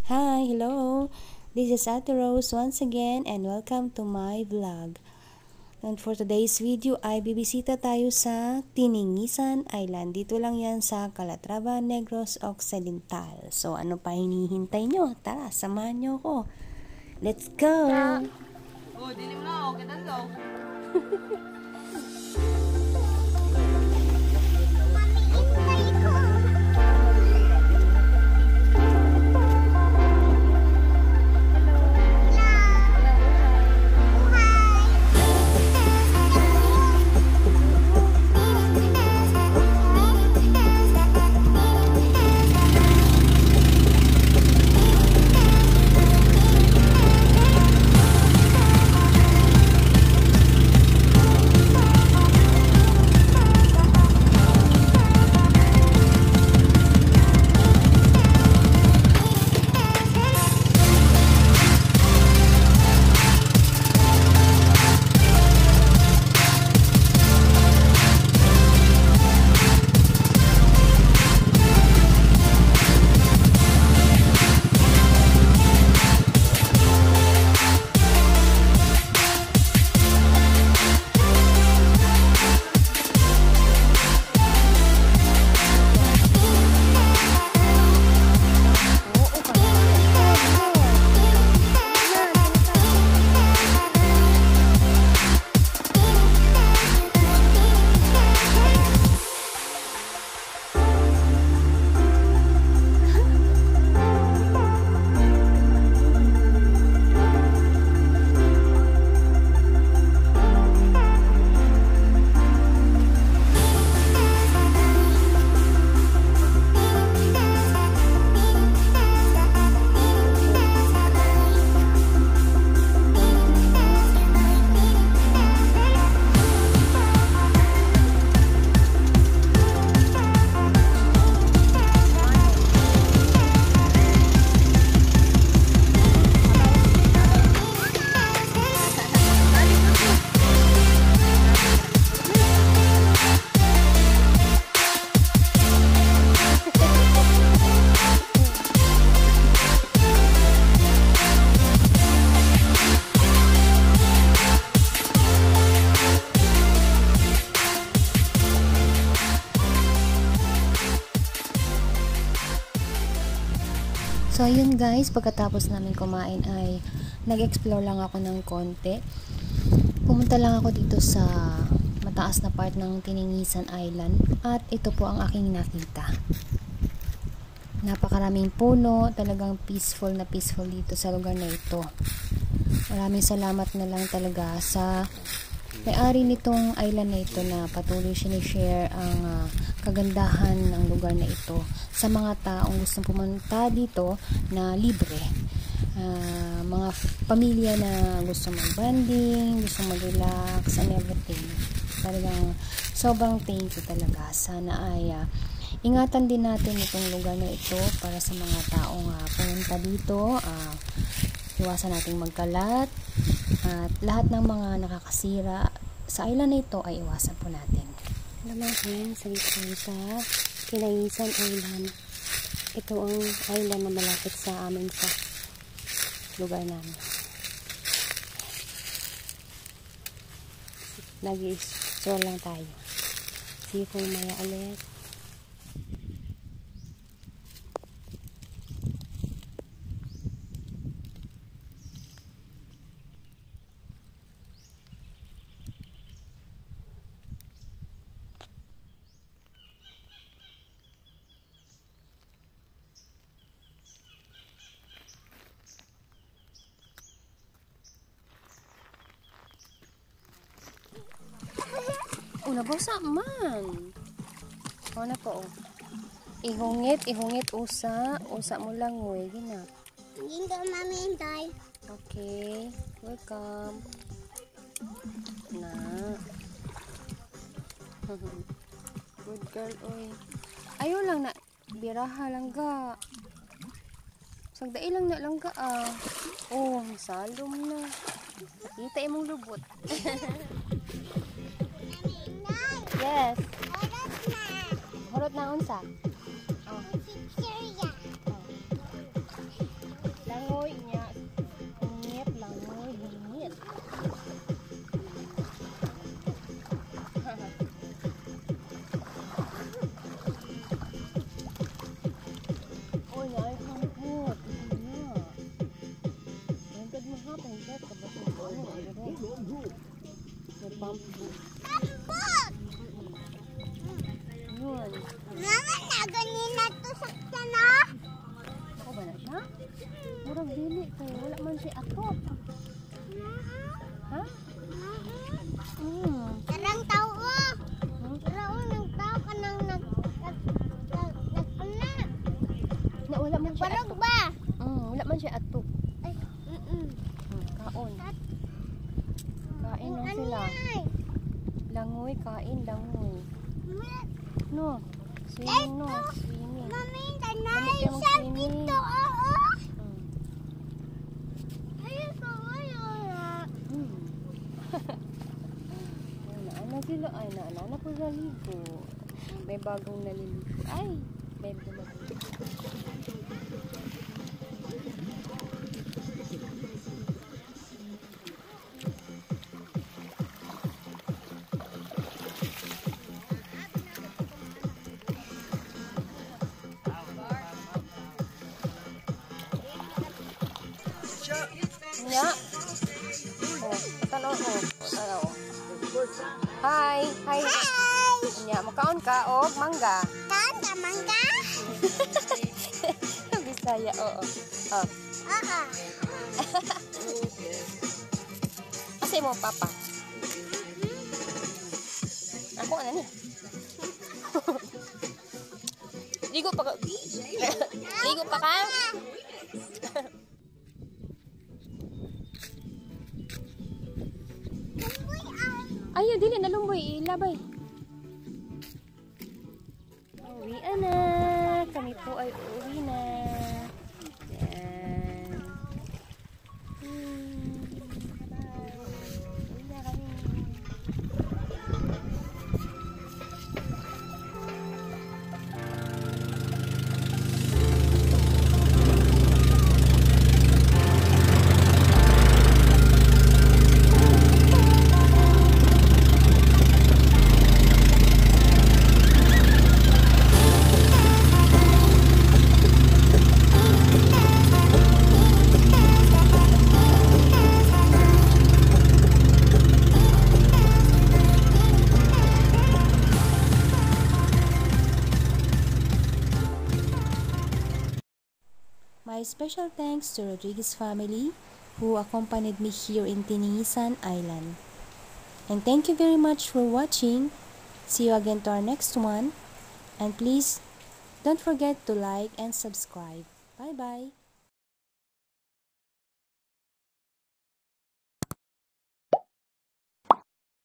Hi, hello. This is Ate Rose once again and welcome to my vlog. And for today's video ay bibisita tayo sa Tiningisan Island. Dito lang yan sa Calatrava, Negros Occidental. So ano pa hinihintay nyo? Tara, samahan nyo ako. Let's go! Oh, dilim na ako. Kita daw. So ayun guys, pagkatapos namin kumain ay nag-explore lang ako ng konti. Pumunta lang ako dito sa mataas na part ng Tiningisan Island at ito po ang aking nakita. Napakaraming puno, talagang peaceful na peaceful dito sa lugar na ito. Maraming salamat na lang talaga sa may-ari nitong island na ito na patuloy sinishare ang kagandahan ng lugar na ito sa mga taong gustong pumunta dito na libre. Mga pamilya na gusto mag-bonding, gusto mag-relax and everything. Talagang sobrang thank you talaga. Sana ay ingatan din natin itong lugar na ito para sa mga taong pumunta dito. Iwasan nating magkalat at lahat ng mga nakakasira sa island na ito ay iwasan po natin. Alam mo friends, dito sa Tiningisan Island. Ito ang island na malapit sa amin sa lugar namin. Nag-i-stroll lang tayo. See you kung maya ulit. Nabasa man. O na po. Ihungit usa mo lang ngoy gina. Hindi ko mamintay. Okay, welcome. Na. Good girl oy. Ayo lang na biraha lang ga. Sagdai lang na lang ga Oh, salom na. Kita imong lubot. Yes. Horot na unsa? Oh. bamboo. Ambot! Yun. Mama, na ganina to sakta na. Ako ba na siya? Murag dili kayo. Wala man siya ako. Ha? Karang tao oh. Karang nang tao ka nang Na wala man siya Barog ato. ba? Wala man siya ato. Ay, Kaon. Kain lang sila. Langoy, kain, langoy. No. Swimming no. Swimming. Mami, Lamig tanay yung sa swimming. dito oo. Hmm. Ayun ko wala. Naana sila. Ay, naana po sa ligo. May bagong naliligo. Ay, may dumating. Nya. Tanaw ko. Tanaw. Hi. Hi. Nya, makaon ka og mangga. Kan ka mangga? Bisaya, oo. Oh. Oo. Kasi mo papa. Ako ano ni? Ligo pa ka. Ligo pa ka? Ay, dili nalumboy, ilabay. Uwi na. Kami po ay uwi na. Yan. Uwi na kami. My special thanks to Rodriguez family who accompanied me here in Tinisan Island. And thank you very much for watching. See you again to our next one. And please don't forget to like and subscribe. Bye bye.